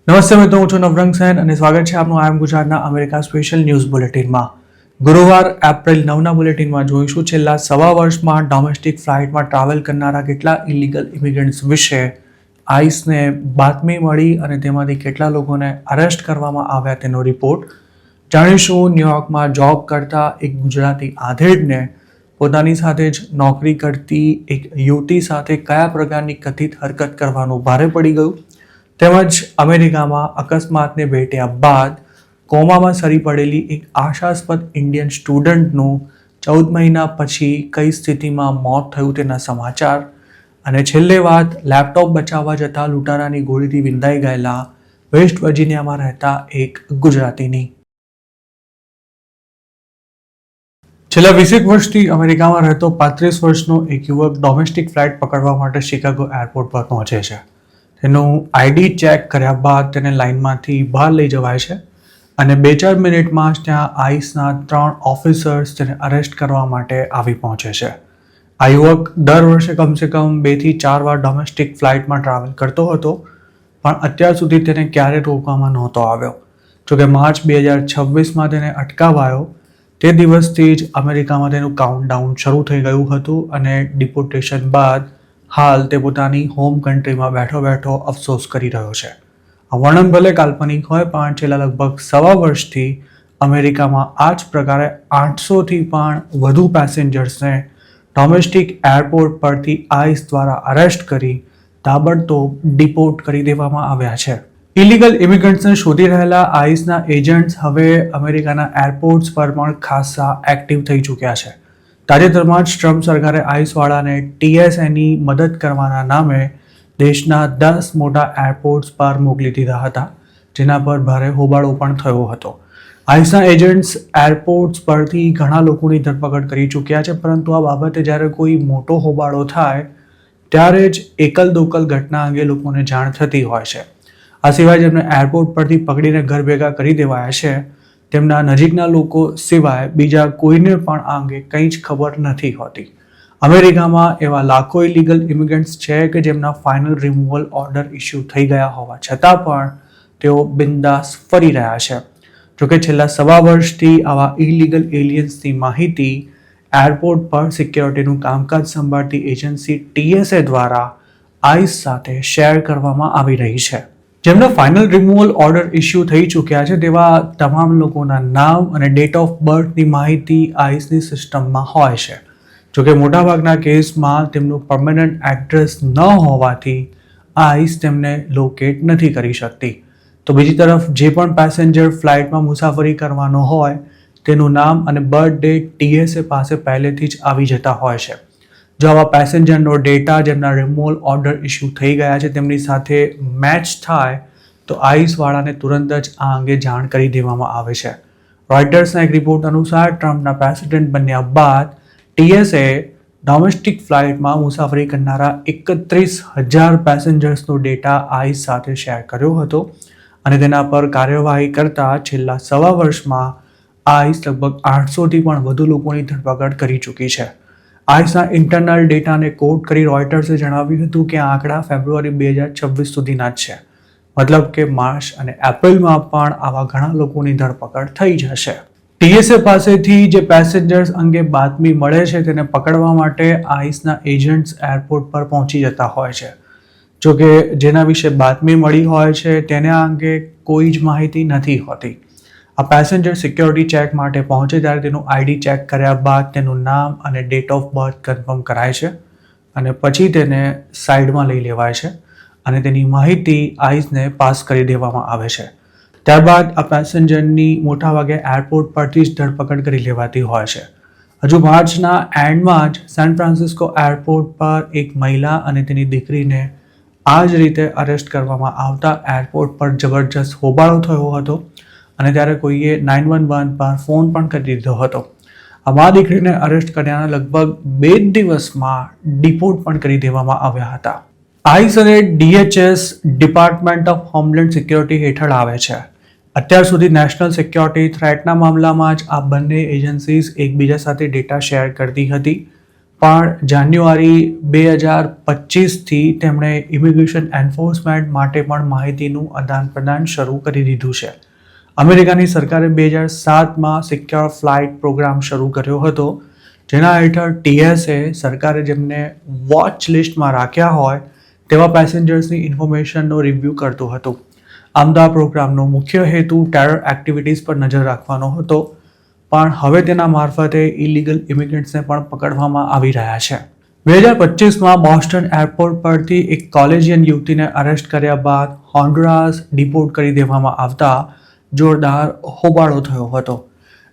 નમસ્તે મિત્રો, હું છું નવરંગ સેન અને સ્વાગત છે આપનું આઈ એમ ગુજરાતના અમેરિકા સ્પેશિયલ ન્યૂઝ બુલેટિનમાં. ગુરુવાર એપ્રિલ 9ના બુલેટિનમાં જોઈશું છેલ્લા સવા વર્ષમાં ડોમેસ્ટિક ફ્લાઇટમાં ટ્રાવેલ કરનારા કેટલા ઇલીગલ ઇમિગ્રન્ટ્સ વિશે આઈસને બાતમી મળી અને તેમાંથી કેટલા લોકોને અરેસ્ટ કરવામાં આવ્યા તેનો રિપોર્ટ. જાણીશું ન્યુયોર્કમાં જોબ કરતા એક ગુજરાતી આધેડને પોતાની સાથે જ નોકરી કરતી એક યુવતી સાથે કયા પ્રકારની કથિત હરકત કરવાનું ભારે પડી ગયું, તેમજ અમેરિકામાં અકસ્માતને ભેટ્યા બાદ કોમામાં સરી પડેલી એક આશાસ્પદ ઇન્ડિયન સ્ટુડન્ટનું 14 મહિના પછી કઈ સ્થિતિમાં મોત થયું તેના સમાચાર. અને છેલ્લે વાત લેપટોપ બચાવવા જતા લૂંટારાની ગોળીથી વિંધાઈ ગયેલા વેસ્ટ વર્જિનિયામાં રહેતા એક ગુજરાતીની. છેલ્લા 20 વર્ષથી અમેરિકામાં રહેતો 35 વર્ષનો એક યુવક ડોમેસ્ટિક ફ્લાઇટ પકડવા માટે શિકાગો એરપોર્ટ પર પહોંચે છે. તેનું આઈડી ચેક કર્યા બાદ તેને લાઇનમાંથી બહાર લઈ જવાય છે અને 2-4 મિનિટમાં જ ત્યાં આઈસના 3 ઓફિસર્સ તેને અરેસ્ટ કરવા માટે આવી પહોંચે છે. આ યુવક દર વર્ષે કમસે કમ 2 થી 4 વાર ડોમેસ્ટિક ફ્લાઇટમાં ટ્રાવેલ કરતો હતો, પણ અત્યાર સુધી તેને ક્યારે રોકવામાં નહોતો આવ્યો. જોકે માર્ચ 2026માં તેને અટકાવાયો. તે દિવસથી જ અમેરિકામાં તેનું કાઉન્ટડાઉન શરૂ થઈ ગયું હતું અને ડિપોર્ટેશન બાદ હાલ તે પોતાની હોમ કન્ટ્રીમાં બેઠો બેઠો અફસોસ કરી રહ્યો છે. આ વર્ણન ભલે કાલ્પનિક હોય, પણ છેલ્લા લગભગ સવા વર્ષથી અમેરિકામાં આ જ પ્રકારે 800થી પણ વધુ પેસેન્જર્સને ડોમેસ્ટિક એરપોર્ટ પરથી આઈસ દ્વારા અરેસ્ટ કરી તાબડતોબ ડિપોર્ટ કરી દેવામાં આવ્યા છે. ઇલીગલ ઇમિગ્રન્ટ્સને શોધી રહેલા આઈસના એજન્ટ્સ હવે અમેરિકાના એરપોર્ટ્સ પર પણ ખાસા એક્ટિવ થઈ ચૂક્યા છે. તાજેતરમાં જ ટ્રમ્પ સરકારે આઈસવાળાને TSAની મદદ કરવાના નામે દેશના 10 મોટા એરપોર્ટ્સ પર મોકલી દીધા હતા, જેના પર ભારે હોબાળો પણ થયો હતો. આઈસના એજન્ટ્સ એરપોર્ટ્સ પરથી ઘણા લોકોની ધરપકડ કરી ચૂક્યા છે, પરંતુ આ બાબતે જ્યારે કોઈ મોટો હોબાળો થાય ત્યારે જ એકલ દોકલ ઘટના અંગે લોકોને જાણ થતી હોય છે. આ સિવાય જેમને એરપોર્ટ પરથી પકડીને ઘર ભેગા કરી દેવાયા છે, તેમના નજીકના લોકો સિવાય બીજા કોઈને પણ આ અંગે કંઈ જ ખબર નથી હોતી. અમેરિકામાં એવા લાખો ઇલીગલ ઇમિગ્રન્ટ્સ છે કે જેમના ફાઇનલ રિમૂવલ ઓર્ડર ઇસ્યુ થઈ ગયા હોવા છતાં પણ તેઓ બિંદાસ ફરી રહ્યા છે. જોકે છેલ્લા સવા વર્ષથી આવા ઇલીગલ એલિયન્સની માહિતી એરપોર્ટ પર સિક્યોરિટીનું કામકાજ સંભાળતી એજન્સી TSA દ્વારા આઈસ સાથે શેર કરવામાં આવી રહી છે. જેમના ફાઇનલ રિમૂવલ ઓર્ડર ઇસ્યુ થઈ ચૂક્યા છે તેવા તમામ લોકોના નામ અને ડેટ ઓફ બર્થની માહિતી આઈસની સિસ્ટમમાં હોય છે. જોકે મોટાભાગના કેસમાં તેમનું પરમનન્ટ એડ્રેસ ન હોવાથી આઈસ તેમને લોકેટ નથી કરી શકતી. તો બીજી તરફ જે પણ પેસેન્જર ફ્લાઇટમાં મુસાફરી કરવાનો હોય તેનું નામ અને બર્થ ડેટ TSA પાસે પહેલેથી જ આવી જતા હોય છે. જો આવા પેસેન્જરનો ડેટા જેમના રિમૂવલ ઓર્ડર ઇસ્યુ થઈ ગયા છે તેમની સાથે મેચ થાય તો આઈસવાળાને તુરંત જ આ અંગે જાણ કરી દેવામાં આવે છે. રોયટર્સના એક રિપોર્ટ અનુસાર ટ્રમ્પના પ્રેસિડેન્ટ બન્યા બાદ TSA ડોમેસ્ટિક ફ્લાઇટમાં મુસાફરી કરનારા 31,000 પેસેન્જર્સનો ડેટા આઈસ સાથે શેર કર્યો હતો અને તેના પર કાર્યવાહી કરતા છેલ્લા સવા વર્ષમાં આઈસ લગભગ 800થી પણ વધુ લોકોની ધરપકડ કરી ચૂકી છે. આઈસના ઇન્ટરનલ ડેટાને કોટ કરી રોયટર્સે જણાવ્યું હતું કે આ આંકડા ફેબ્રુઆરી 2026 સુધીના જ છે. મતલબ કે માર્ચ અને એપ્રિલમાં પણ આવા ઘણા લોકોની ધરપકડ થઈ જશે. TSA પાસેથી જે પેસેન્જર્સ અંગે બાતમી મળે છે તેને પકડવા માટે આઈસના એજન્ટ્સ એરપોર્ટ પર પહોંચી જતા હોય છે. જોકે જેના વિશે બાતમી મળી હોય છે તેના અંગે કોઈ જ માહિતી નથી હોતી. આ પેસેન્જર સિક્યોરિટી ચેક માટે પહોંચે ત્યારે તેનું આઈડી ચેક કર્યા બાદ તેનું નામ અને ડેટ ઓફ બર્થ કન્ફર્મ કરાય છે અને પછી તેને સાઈડમાં લઈ લેવાય છે અને તેની માહિતી આઈસને પાસ કરી દેવામાં આવે છે. ત્યારબાદ આ પેસેન્જરની મોટાભાગે એરપોર્ટ પરથી જ ધરપકડ કરી લેવાતી હોય છે. હજુ માર્ચના એન્ડમાં જ સેન ફ્રાન્સિસ્કો એરપોર્ટ પર એક મહિલા અને તેની દીકરીને આ જ રીતે અરેસ્ટ કરવામાં આવતા એરપોર્ટ પર જબરજસ્ત હોબાળો થયો હતો અને ત્યારે કોઈએ 911 પર ફોન પણ કરી દીધો હતો. આ મા દીકરીને અરેસ્ટ કર્યાના લગભગ 2 દિવસમાં ડિપોર્ટ પણ કરી દેવામાં આવ્યા હતા. આઈસ અને DHS department of homeland security હેઠળ આવે છે. અત્યાર સુધી નેશનલ સિક્યોરિટી થ્રેટના મામલામાં જ આ બંને એજન્સીઝ એકબીજા સાથે ડેટા શેર કરતી હતી, પણ જાન્યુઆરી 2025થી તેમણે ઇમિગ્રેશન એન્ફોર્સમેન્ટ માટે પણ માહિતીનું આદાન પ્રદાન શરૂ કરી દીધું છે. અમેરિકાની સરકારે 2007માં સિક્યોર ફ્લાઇટ પ્રોગ્રામ શરૂ કર્યો હતો, જેના હેઠળ TSA સરકારે જેમને વોચ લિસ્ટમાં રાખ્યા હોય તેવા પેસેન્જર્સની ઇન્ફોર્મેશનનો રિવ્યૂ કરતું હતું. આમ તો આ પ્રોગ્રામનો મુખ્ય હેતુ ટેરર એક્ટિવિટીઝ પર નજર રાખવાનો હતો, પણ હવે તેના મારફતે ઇલીગલ ઇમિગ્રન્ટ્સને પણ પકડવામાં આવી રહ્યા છે. 2025માં બોસ્ટન એરપોર્ટ પરથી એક કોલેજિયન યુવતીને અરેસ્ટ કર્યા બાદ હોન્ડુરાસ ડિપોર્ટ કરી દેવામાં આવતા જોરદાર હોબાળો થયો હતો.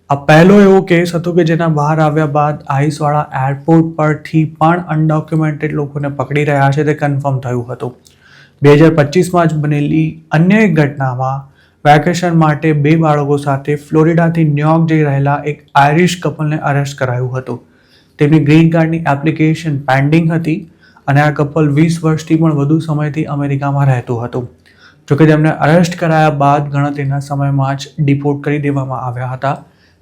આ પહેલો એવો કેસ હતો કે જેના બહાર આવ્યા બાદ આઈસવાળા એરપોર્ટ પરથી પણ અનડોક્યુમેન્ટેડ લોકોને પકડી રહ્યા છે તે કન્ફર્મ થયું હતું. 2025માં જ બનેલી અન્ય એક ઘટનામાં વેકેશન માટે 2 બાળકો સાથે ફ્લોરિડાથી ન્યુયોર્ક જઈ રહેલા એક આયરિશ કપલને અરેસ્ટ કરાયું હતું. તેમની ગ્રીન કાર્ડની એપ્લિકેશન પેન્ડિંગ હતી અને આ કપલ 20 વર્ષથી પણ વધુ સમયથી અમેરિકામાં રહેતું હતું. જોકે તેમને અરેસ્ટ કરાયા બાદ ગણતરીના સમયમાં જ ડિપોર્ટ કરી દેવામાં આવ્યા હતા,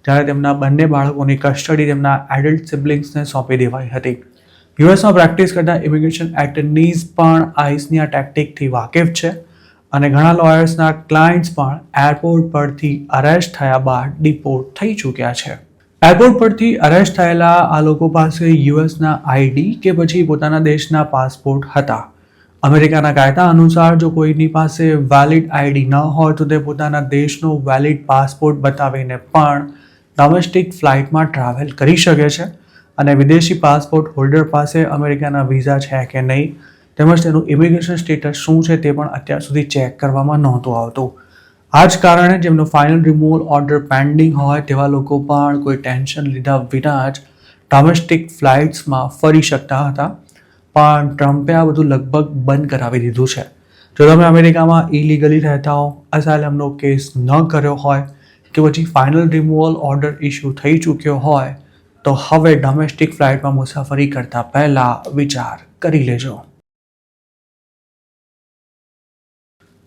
જ્યારે તેમના બંને બાળકોની કસ્ટડી તેમના એડલ્ટ સિબ્લિંગ્સને સોંપી દેવાઈ હતી. યુએસમાં પ્રેક્ટિસ કરતા ઇમિગ્રેશન એટર્નીઝ પણ આઈસની આ ટેક્ટિકથી વાકેફ છે અને ઘણા લોયર્સના ક્લાયન્ટ્સ પણ એરપોર્ટ પરથી અરેસ્ટ થયા બાદ ડિપોર્ટ થઈ ચૂક્યા છે. એરપોર્ટ પરથી અરેસ્ટ થયેલા આ લોકો પાસે યુએસના આઈડી કે પછી પોતાના દેશના પાસપોર્ટ હતા. અમેરિકાના કાયદા અનુસાર જો કોઈની પાસે વેલિડ આઈડી ન હોય તો તે પોતાના દેશનો વેલિડ પાસપોર્ટ બતાવીને પણ ડોમેસ્ટિક ફ્લાઇટમાં ટ્રાવેલ કરી શકે છે અને વિદેશી પાસપોર્ટ હોલ્ડર પાસે અમેરિકાના વિઝા છે કે નહીં તેમજ તેનું ઇમિગ્રેશન સ્ટેટસ શું છે તે પણ અત્યાર સુધી ચેક કરવામાં નહોતું આવતું. આ જ કારણે જેમનો ફાઇનલ રિમૂવલ ઓર્ડર પેન્ડિંગ હોય તેવા લોકો પણ કોઈ ટેન્શન લીધા વિના જ ડોમેસ્ટિક ફ્લાઇટ્સમાં ફરી શકતા હતા, પણ ટ્રમ્પે આ બધું લગભગ બંધ કરાવી દીધું છે. જો તમે અમેરિકામાં ઇલીગલી રહેતા હો, અસાઇલમનો કેસ ન કર્યો હોય કે પછી ફાઇનલ રિમૂવલ ઓર્ડર ઇસ્યુ થઈ ચૂક્યો હોય તો હવે ડોમેસ્ટિક ફ્લાઇટમાં મુસાફરી કરતા પહેલા વિચાર કરી લેજો.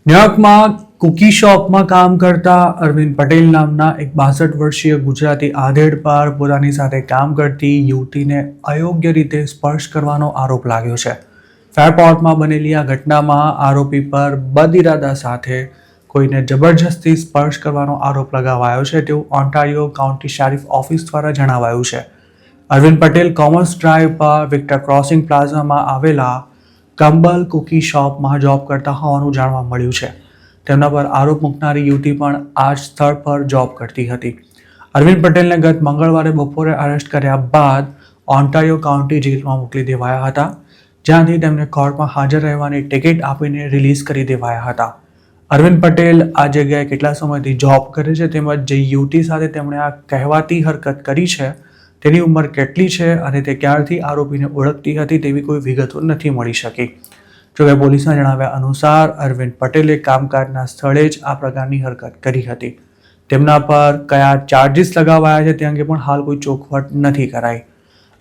ન્યુયોર્કમાં કુકી શોપમાં કામ કરતા અરવિંદ પટેલ નામના એક 62 વર્ષીય ગુજરાતી આધેડ પર પોતાની સાથે કામ કરતી યુવતીને અયોગ્ય રીતે સ્પર્શ કરવાનો આરોપ લાગ્યો છે. ફેરપોર્ટમાં બનેલી આ ઘટનામાં આરોપી પર બદઇરાદા સાથે કોઈને જબરજસ્તી સ્પર્શ કરવાનો આરોપ લગાવાયો છે તેવું ઓન્ટારિયો કાઉન્ટી શેરિફ ઓફિસ દ્વારા જણાવાયું છે. અરવિંદ પટેલ કોમર્સ ડ્રાઈવ પર વિક્ટર ક્રોસિંગ પ્લાઝામાં આવેલા કંબલ કુકી શોપમાં જોબ કરતા હોવાનું જાણવા મળ્યું છે. તેમના પર આરોપ મૂકનારી યુવતી પણ આ જ સ્થળ પર જોબ કરતી હતી. અરવિંદ પટેલને ગત મંગળવારે બપોરે અરેસ્ટ કર્યા બાદ ઓન્ટારિયો કાઉન્ટી જેલમાં મોકલી દેવાયા હતા, જ્યાંથી તેમને કોર્ટમાં હાજર રહેવાની ટિકિટ આપીને રિલીઝ કરી દેવાયા હતા. અરવિંદ પટેલ આ જગ્યાએ કેટલા સમયથી જોબ કરે છે તેમજ જે યુવતી સાથે તેમણે આ કહેવાતી હરકત કરી છે તેની ઉંમર કેટલી છે અને તે ક્યારથી આરોપીને ઓળખતી હતી તેવી કોઈ વિગતો નથી મળી શકી. જોકે પોલીસના જણાવ્યા અનુસાર અરવિંદ પટેલે કામકાજના સ્થળે જ આ પ્રકારની હરકત કરી હતી. તેમના પર કયા ચાર્જીસ લગાવાયા છે તે અંગે પણ હાલ કોઈ ચોખવટ નથી કરાઈ.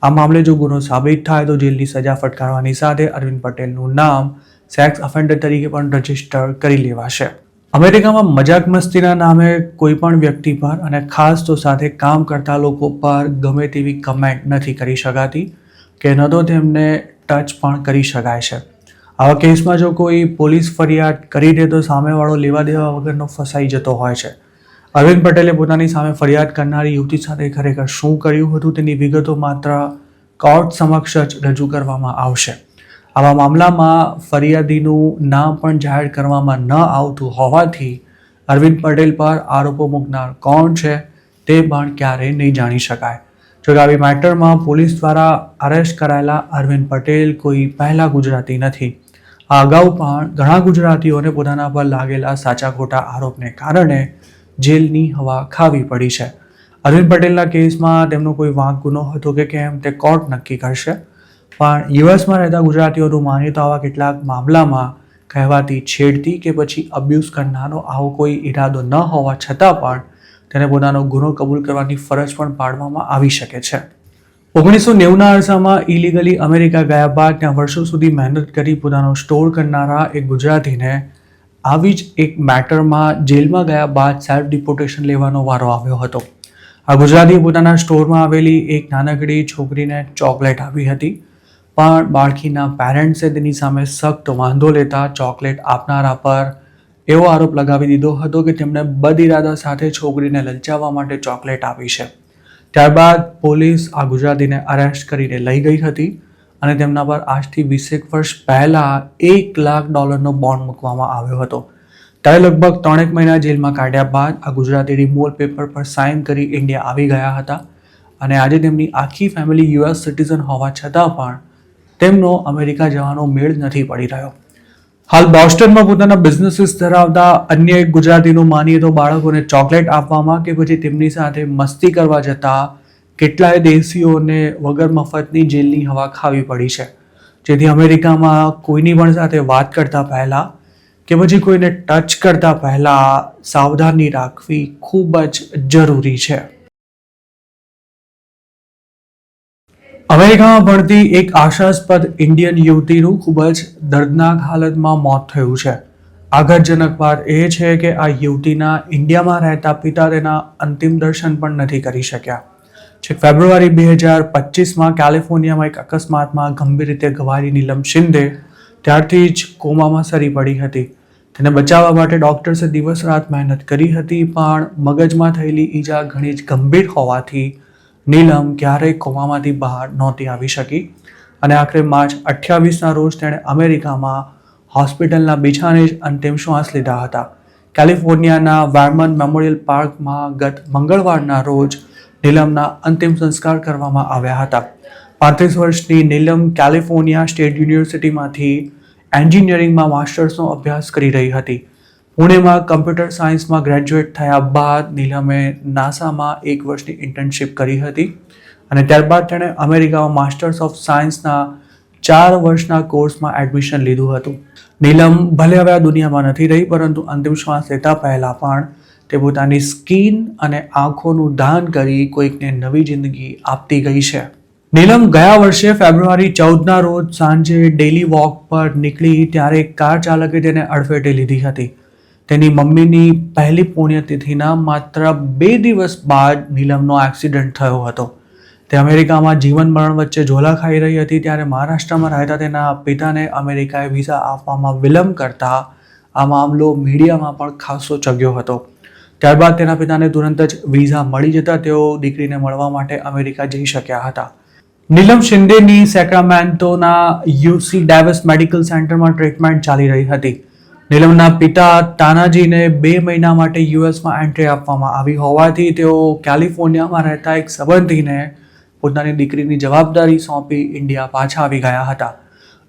આ મામલે જો ગુનો સાબિત થાય તો જેલની સજા ફટકારવાની સાથે અરવિંદ પટેલનું નામ સેક્સ ઓફેન્ડર તરીકે પણ રજીસ્ટર કરી લેવાશે. અમેરિકામાં મજાક મસ્તીના નામે કોઈ પણ વ્યક્તિ પર અને ખાસ તો સાથે કામ કરતા લોકો પર ગમે તેવી કમેન્ટ નથી કરી શકાતી કે ન તો તેમને ટચ પણ કરી શકાય છે. આવા કેસમાં જો કોઈ પોલીસ ફરિયાદ કરી દે તો સામેવાળો લેવા દેવા વગરનો ફસાઈ જતો હોય છે. અરવિંદ પટેલે પોતાની સામે ફરિયાદ કરનારી યુવતી સાથે ખરેખર શું કર્યું હતું તેની વિગતો માત્ર કોર્ટ સમક્ષ જ રજૂ કરવામાં આવશે. આવા મામલામાં ફરિયાદીનું નામ પણ જાહેર કરવામાં ન આવતું હોવાથી અરવિંદ પટેલ પર આરોપો મૂકનાર કોણ છે તે પણ ક્યારેય નહીં જાણી શકાય. જોકે આવી મેટરમાં પોલીસ દ્વારા અરેસ્ટ કરાયેલા અરવિંદ પટેલ કોઈ પહેલા ગુજરાતી નથી. આ અગાઉ પણ ઘણા ગુજરાતીઓને પોતાના પર લાગેલા સાચા ખોટા આરોપને કારણે જેલની હવા ખાવી પડી છે. અરવિંદ પટેલના કેસમાં તેમનો કોઈ વાંક ગુનો હતો કે કેમ તે કોર્ટ નક્કી કરશે, પણ યુએસમાં રહેતા ગુજરાતીઓનું માનીએ તો આવા કેટલાક મામલામાં કહેવાતી છેડતી કે પછી અબ્યુઝ કરનારો આવો કોઈ ઈરાદો ન હોવા છતાં પણ તેને પોતાનો ગુનો કબૂલ કરવાની ફરજ પણ પાડવામાં આવી શકે છે. 1990ના અરસામાં ઇલીગલી અમેરિકા ગયા બાદ ત્યાં વર્ષો સુધી મહેનત કરી પોતાનો સ્ટોર કરનારા એક ગુજરાતીને આવી જ એક મેટરમાં જેલમાં ગયા બાદ સેલ્ફ ડિપોર્ટેશન લેવાનો વારો આવ્યો હતો. આ ગુજરાતીએ પોતાના સ્ટોરમાં આવેલી એક નાનકડી છોકરીને ચોકલેટ આપી હતી, પણ બાળકીના પેરેન્ટ્સે તેની સામે સખ્ત વાંધો લેતા ચોકલેટ આપનારા પર એવો આરોપ લગાવી દીધો હતો કે તેમણે બદઇરાદા સાથે છોકરીને લલચાવવા માટે ચોકલેટ આપી છે. ત્યારબાદ પોલીસ આ ગુજરાતીને અરેસ્ટ કરીને લઈ ગઈ હતી અને તેમના પર આજથી 20 વર્ષ પહેલા $1 લાખ બોન્ડ મૂકવામાં આવ્યો હતો. ત્યારે લગભગ 3 મહિના જેલમાં કાઢ્યા બાદ આ ગુજરાતી રિમૂવલ પેપર પર સાઇન કરી ઇન્ડિયા આવી ગયા હતા અને આજે તેમની આખી ફેમિલી US સિટીઝન હોવા છતાં પણ તેમનો અમેરિકા જવાનો મેળ નથી પડી રહ્યો. હાલ બોસ્ટનમાં પોતાના બિઝનેસીસ ધરાવતા અન્ય એક ગુજરાતીનું માનીએ તો બાળકોને ચોકલેટ આપવામાં કે પછી તેમની સાથે મસ્તી કરવા જતા કેટલાય દેશીઓને વગર મફતની જેલની હવા ખાવી પડી છે, જેથી અમેરિકામાં કોઈની પણ સાથે વાત કરતા પહેલા કે પછી કોઈને ટચ કરતા પહેલા સાવધાની રાખવી ખૂબ જ જરૂરી છે. અમેરિકામાં ભણતી એક આશાસ્પદ ઇન્ડિયન યુવતીનું ખૂબ જ દર્દનાક હાલતમાં મોત થયું છે. આઘાતજનક વાત એ છે કે આ યુવતીના ઇન્ડિયામાં રહેતા પિતા તેના અંતિમ દર્શન પણ નથી કરી શક્યા. છેક ફેબ્રુઆરી 2025માં કેલિફોર્નિયામાં એક અકસ્માતમાં ગંભીર રીતે ઘવાયેલી નીલમ શિંદે ત્યારથી જ કોમામાં સરી પડી હતી. તેને બચાવવા માટે ડોક્ટર્સે દિવસ રાત મહેનત કરી હતી, પણ મગજમાં થયેલી ઈજા ઘણી જ ગંભીર હોવાથી નીલમ ક્યારેય કોમામાંથી બહાર નહોતી આવી શકી અને આખરે માર્ચ 28ના રોજ તેણે અમેરિકામાં હોસ્પિટલના બિછાને જ અંતિમ શ્વાસ લીધા હતા. કેલિફોર્નિયાના વાર્મન મેમોરિયલ પાર્કમાં ગત મંગળવારના રોજ નીલમના અંતિમ સંસ્કાર કરવામાં આવ્યા હતા. 35 વર્ષની નીલમ કેલિફોર્નિયા સ્ટેટ યુનિવર્સિટીમાંથી એન્જિનિયરિંગમાં માસ્ટર્સનો અભ્યાસ કરી રહી હતી. પુણેમાં કમ્પ્યુટર સાયન્સમાં ગ્રેજ્યુએટ થયા બાદ નીલમે નાસામાં 1 વર્ષની ઇન્ટર્નશિપ કરી હતી અને ત્યારબાદ તેણે અમેરિકામાં માસ્ટર્સ ઓફ સાયન્સના 4 વર્ષના કોર્સમાં એડમિશન લીધું હતું. નીલમ ભલે હવે આ દુનિયામાં નથી રહી, પરંતુ અંતિમ શ્વાસ લેતા પહેલા પણ તે પોતાની સ્કિન અને આંખોનું દાન કરી કોઈકને નવી જિંદગી આપતી ગઈ છે. નીલમ ગયા વર્ષે ફેબ્રુઆરી 14ના રોજ સાંજે ડેલી વોક પર નીકળી ત્યારે એક કાર ચાલકે તેને અડફેટે લીધી હતી. તેની મમ્મીની પહેલી પુણ્યતિથિના માત્ર 2 દિવસ બાદ નીલમનો એક્સિડન્ટ થયો હતો. તે અમેરિકામાં જીવન મરણ વચ્ચે ઝોલા ખાઈ રહી હતી ત્યારે મહારાષ્ટ્રમાં રહેતા તેના પિતાને અમેરિકાએ વિઝા આપવામાં વિલંબ કરતા આ મામલો મીડિયામાં પણ ખાસો ચગ્યો હતો. ત્યારબાદ તેના પિતાને તુરંત જ વિઝા મળી જતા તેઓ દીકરીને મળવા માટે અમેરિકા જઈ શક્યા હતા. નીલમ શિંદેની સેક્રામેન્ટોના UC ડેવિસ મેડિકલ સેન્ટરમાં ટ્રીટમેન્ટ ચાલી રહી હતી. નીલમના પિતા તાનાજીને 2 મહિના માટે યુએસમાં એન્ટ્રી આપવામાં આવી હોવાથી તેઓ કેલિફોર્નિયામાં રહેતા એક સંબંધીને પોતાની દીકરીની જવાબદારી સોંપી ઇન્ડિયા પાછા આવી ગયા હતા.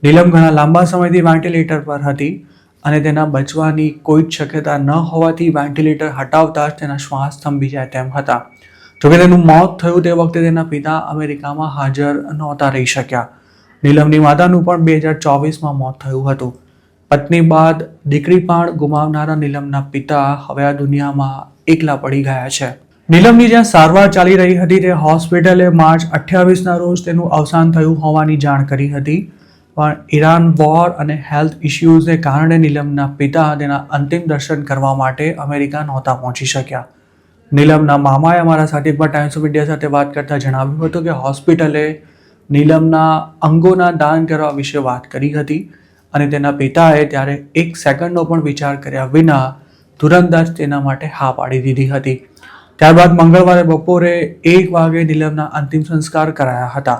નીલમ ઘણા લાંબા સમયથી વેન્ટિલેટર પર હતી અને તેના બચવાની કોઈ જ શક્યતા ન હોવાથી વેન્ટિલેટર હટાવતા જ તેના શ્વાસ થંભી જાય તેમ હતા. જોકે તેનું મોત થયું તે વખતે તેના પિતા અમેરિકામાં હાજર નહોતા રહી શક્યા. નીલમની માતાનું પણ 2024માં મોત થયું હતું. પત્ની બાદ દીકરી પણ ગુમાવનારા નીલમના પિતા હવે આ દુનિયામાં એકલા પડી ગયા છે. નીલમની જ્યાં સારવાર ચાલી રહી હતી તે હોસ્પિટલે માર્ચ 28ના રોજ તેનું અવસાન થયું હોવાની જાણ કરી હતી, પણ ઈરાન વોર અને હેલ્થ ઇશ્યુઝને કારણે નીલમના પિતા તેના અંતિમ દર્શન કરવા માટે અમેરિકા નહોતા પહોંચી શક્યા. નીલમના મામાએ અમારા સાથે એકવાર ટાઈમ્સ ઓફ ઇન્ડિયા સાથે વાત કરતા જણાવ્યું હતું કે હોસ્પિટલે નીલમના અંગોના દાન કરવા વિશે વાત કરી હતી અને તેના પિતાએ ત્યારે 1 સેકન્ડનો પણ વિચાર કર્યા વિના તુરંત જ તેના માટે હા પાડી દીધી હતી. ત્યારબાદ મંગળવારે બપોરે 1 વાગે નીલમના અંતિમ સંસ્કાર કરાયા હતા.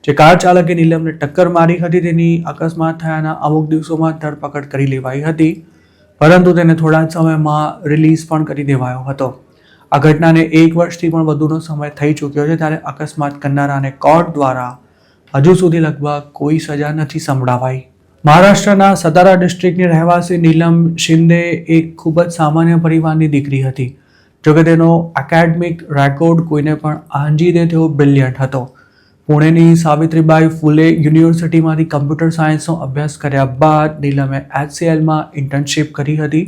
જે કાર ચાલકે નીલમને ટક્કર મારી હતી તેની અકસ્માત થયાના અમુક દિવસોમાં ધરપકડ કરી લેવાઈ હતી, પરંતુ તેને થોડા જ સમયમાં રિલીઝ પણ કરી દેવાયો હતો. આ ઘટનાને 1 વર્ષથી પણ વધુનો સમય થઈ ચૂક્યો છે ત્યારે અકસ્માત કરનારાને કોર્ટ દ્વારા હજુ સુધી લગભગ કોઈ સજા નથી સંભળાવાઈ. મહારાષ્ટ્રના સતારા ડિસ્ટ્રિક્ટની રહેવાસી નીલમ શિંદે એક ખૂબ જ સામાન્ય પરિવારની દીકરી હતી. જોકે તેનો એકેડમિક રેકોર્ડ કોઈને પણ આંજી દે તેવો બ્રિલિયન્ટ હતો. પુણેની સાવિત્રીબાઈ ફુલે યુનિવર્સિટીમાંથી કમ્પ્યુટર સાયન્સનો અભ્યાસ કર્યા બાદ નીલમે HCLમાં ઇન્ટર્નશિપ કરી હતી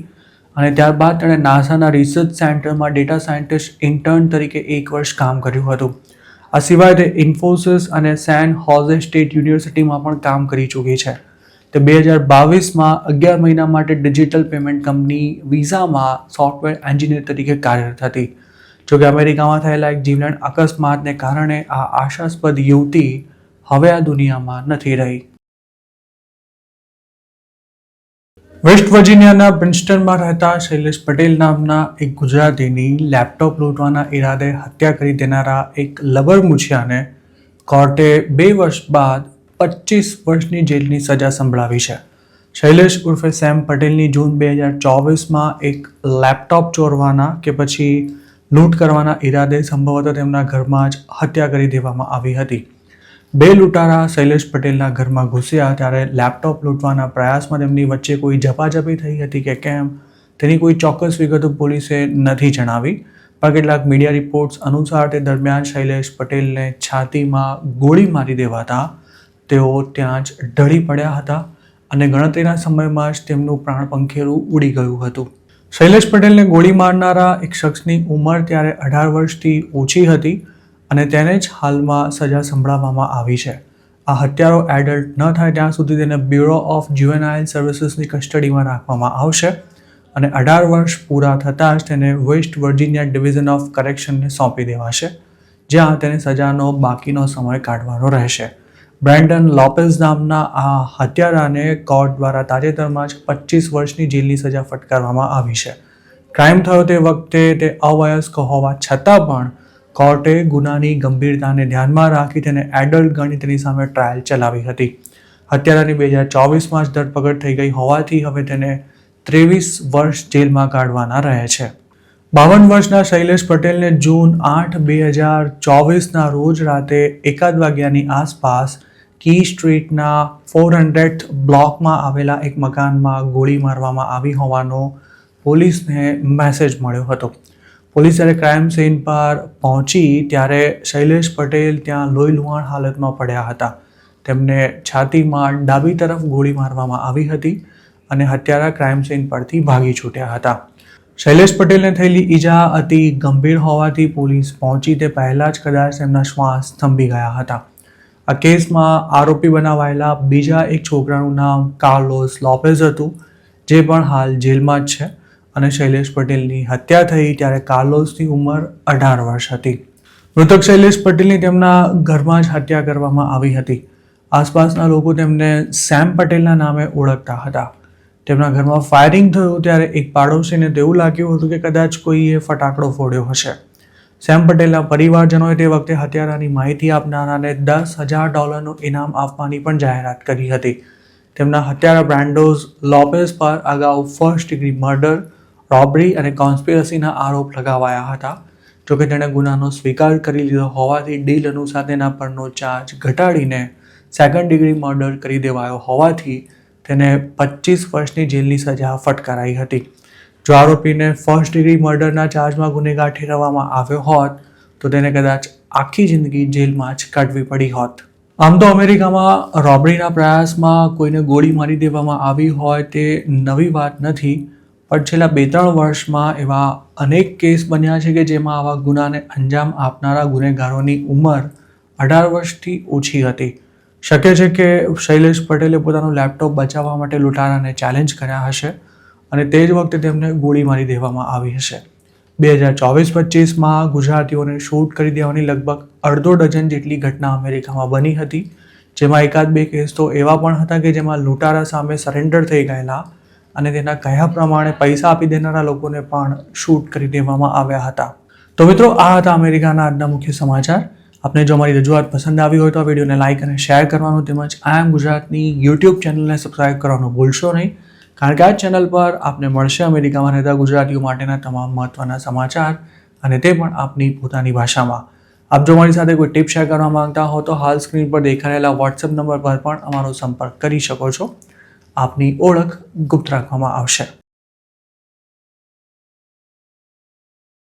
અને ત્યારબાદ તેણે નાસાના રિસર્ચ સેન્ટરમાં ડેટા સાયન્ટિસ્ટ ઇન્ટર્ન તરીકે 1 વર્ષ કામ કર્યું હતું. આ સિવાય તે ઇન્ફોસિસ અને સેન હોઝે સ્ટેટ યુનિવર્સિટીમાં પણ કામ કરી ચૂકી છે. તે 2022માં 11 મહિના માટે ડિજિટલ પેમેન્ટ કંપની વિઝામાં સોફ્ટવેર એન્જિનિયર તરીકે કાર્યરત હતી. જોકે અમેરિકામાં થયેલા એક જીવલેણ અકસ્માતને કારણે આ આશાસ્પદ યુવતી હવે આ દુનિયામાં નથી રહી. વેસ્ટ વર્જિનિયાના પ્રિન્સ્ટનમાં રહેતા શૈલેષ પટેલ નામના એક ગુજરાતીની લેપટોપ લૂંટવાના ઈરાદે હત્યા કરી દેનારા એક લબરમુછિયાને કોર્ટે 2 વર્ષ બાદ 25 વર્ષની જેલની સજા સંભળાવી છે. શૈલેષ ઉર્ફે સેમ પટેલની જૂન 2024માં એક લેપટોપ ચોરવાના કે પછી લૂંટ કરવાના ઈરાદે સંભવતઃ તેમના ઘરમાં જ હત્યા કરી દેવામાં આવી હતી. 2 લૂંટારા શૈલેષ પટેલના ઘરમાં ઘૂસ્યા ત્યારે લેપટોપ લૂંટવાના પ્રયાસમાં તેમની વચ્ચે કોઈ ઝપાઝપી થઈ હતી કે કેમ તેની કોઈ ચોક્કસ વિગતો પોલીસે નથી જણાવી. પણ કેટલાક મીડિયા રિપોર્ટ્સ અનુસાર તે દરમિયાન શૈલેષ પટેલને છાતીમાં ગોળી મારી દેવાતા તેઓ ત્યાં જ ઢળી પડ્યા હતા અને ગણતરીના સમયમાં જ તેમનું પ્રાણપંખેરું ઉડી ગયું હતું. શૈલેષ પટેલને ગોળી મારનારા એક શખ્સની ઉંમર ત્યારે 18 વર્ષથી ઓછી હતી અને તેને જ હાલમાં સજા સંભળાવવામાં આવી છે. આ હત્યારો એડલ્ટ ન થાય ત્યાં સુધી તેને બ્યુરો ઓફ જ્યુવેનાઇલ સર્વિસીસની કસ્ટડીમાં રાખવામાં આવશે અને 18 વર્ષ પૂરા થતાં જ તેને વેસ્ટ વર્જિનિયા ડિવિઝન ઓફ કરેક્શનને સોંપી દેવાશે, જ્યાં તેને સજાનો બાકીનો સમય કાઢવાનો રહેશે. બ્રેન્ડન લોપેઝ નામના આ હત્યારાને કોર્ટ દ્વારા તાજેતરમાં જ 25 વર્ષની જેલની સજા ફટકારવામાં આવી છે. ક્રાઇમ થયો તે વખતે તે અવયસ્ક હોવા છતાં પણ કોર્ટે ગુનાની ગંભીરતાને ધ્યાનમાં રાખી તેને એડલ્ટ ગણી તેની સામે ટ્રાયલ ચલાવી હતી. હત્યારાની 2024માં જ ધરપકડ થઈ ગઈ હોવાથી હવે તેને 23 વર્ષ જેલમાં કાઢવાના રહે છે. 52 વર્ષના શૈલેષ પટેલને જૂન 8, 2024ના રોજ રાતે 1 વાગ્યાની આસપાસ કી સ્ટ્રીટના 400th બ્લોકમાં આવેલા એક મકાનમાં ગોળી મારવામાં આવી હોવાનો પોલીસને મેસેજ મળ્યો હતો. પોલીસ જ્યારે ક્રાઇમ સીન પર પહોંચી ત્યારે શૈલેષ પટેલ ત્યાં લોહીલુહાણ હાલતમાં પડ્યા હતા. તેમને છાતીમાં ડાબી તરફ ગોળી મારવામાં આવી હતી અને હત્યારા ક્રાઇમ સીન પરથી ભાગી છૂટ્યા હતા. શૈલેષ પટેલને થયેલી ઈજા અતિ ગંભીર હોવાથી પોલીસ પહોંચી તે પહેલાં જ કદાચ તેમના શ્વાસ થંભી ગયા હતા. આ કેસમાં આરોપી બનાવાયેલા બીજા એક છોકરાનું નામ કાર્લોસ લોપેઝ હતું, જે પણ હાલ જેલમાં જ છે અને શૈલેષ પટેલની હત્યા થઈ ત્યારે કાર્લોસની ઉંમર 18 વર્ષ હતી. મૃતક શૈલેષ પટેલની તેમના ઘરમાં જ હત્યા કરવામાં આવી હતી. આસપાસના લોકો તેમને સેમ પટેલના નામે ઓળખતા હતા. તેમના ઘરમાં ફાયરિંગ થયું ત્યારે એક પાડોશીને તેવું લાગ્યું હતું કે કદાચ કોઈએ ફટાકડો ફોડ્યો હશે. સેમ પટેલના પરિવારજનોએ તે વખતે હત્યારાની માહિતી આપનારાને $10,000નું ઇનામ આપવાની પણ જાહેરાત કરી હતી. તેમના હત્યારા બ્રાન્ડોઝ લોપેઝ પર અગાઉ ફર્સ્ટ ડિગ્રી મર્ડર, રોબરી અને કોન્સ્પિરસીના આરોપ લગાવાયા હતા. જોકે તેણે ગુનાનો સ્વીકાર કરી લીધો હોવાથી ડીલ અનુસાર તેના પરનો ચાર્જ ઘટાડીને સેકન્ડ ડિગ્રી મર્ડર કરી દેવાયો હોવાથી તેને 25 વર્ષની જેલની સજા ફટકારાઈ હતી. જો આરોપીને ફર્સ્ટ ડિગ્રી મર્ડરના ચાર્જમાં ગુનેગાર ઠેરવવામાં આવ્યો હોત તો તેને કદાચ આખી જિંદગી જેલમાં જ કાઢવી પડી હોત. આમ તો અમેરિકામાં રોબરીના પ્રયાસમાં કોઈને ગોળી મારી દેવામાં આવી હોય તે નવી વાત નથી, પણ છેલ્લા 2-3 વર્ષમાં એવા અનેક કેસ બન્યા છે કે જેમાં આવા ગુનાને અંજામ આપનારા ગુનેગારોની ઉંમર 18 વર્ષથી ઓછી હતી. શક્ય છે કે શૈલેષ પટેલે પોતાનું લેપટોપ બચાવવા માટે લૂંટારાને ચેલેન્જ કર્યા હશે અને તે જ વખતે તેમને ગોળી મારી દેવામાં આવી હશે. 2024-25માં ગુજરાતીઓને શૂટ કરી દેવાની લગભગ અડધો ડઝન જેટલી ઘટના અમેરિકામાં બની હતી, જેમાં 1-2 કેસ તો એવા પણ હતા કે જેમાં લૂંટારા સામે સરેન્ડર થઈ ગયેલા અને તેના કહ્યા પ્રમાણે પૈસા આપી દેનારા લોકોને પણ શૂટ કરી દેવામાં આવ્યા હતા. તો મિત્રો, આ હતા અમેરિકાના આજના મુખ્ય સમાચાર. આપને જો અમારી રજૂઆત પસંદ આવી હોય તો આ વિડીયોને લાઇક અને શેર કરવાનું તેમજ આઈ એમ ગુજરાતની યુટ્યુબ ચેનલને સબસ્ક્રાઇબ કરવાનું ભૂલશો નહીં, કારણ કે આ ચેનલ પર આપને મળશે અમેરિકામાં રહેતા ગુજરાતીઓ માટેના તમામ મહત્ત્વના સમાચાર અને તે પણ આપની પોતાની ભાષામાં. આપ જો મારી સાથે કોઈ ટિપ શેર કરવા માંગતા હો તો હાલ સ્ક્રીન પર દેખાઈ રહેલા વોટ્સએપ નંબર પર પણ અમારો સંપર્ક કરી શકો છો. આપની ઓળખ ગુપ્ત રાખવામાં આવશે.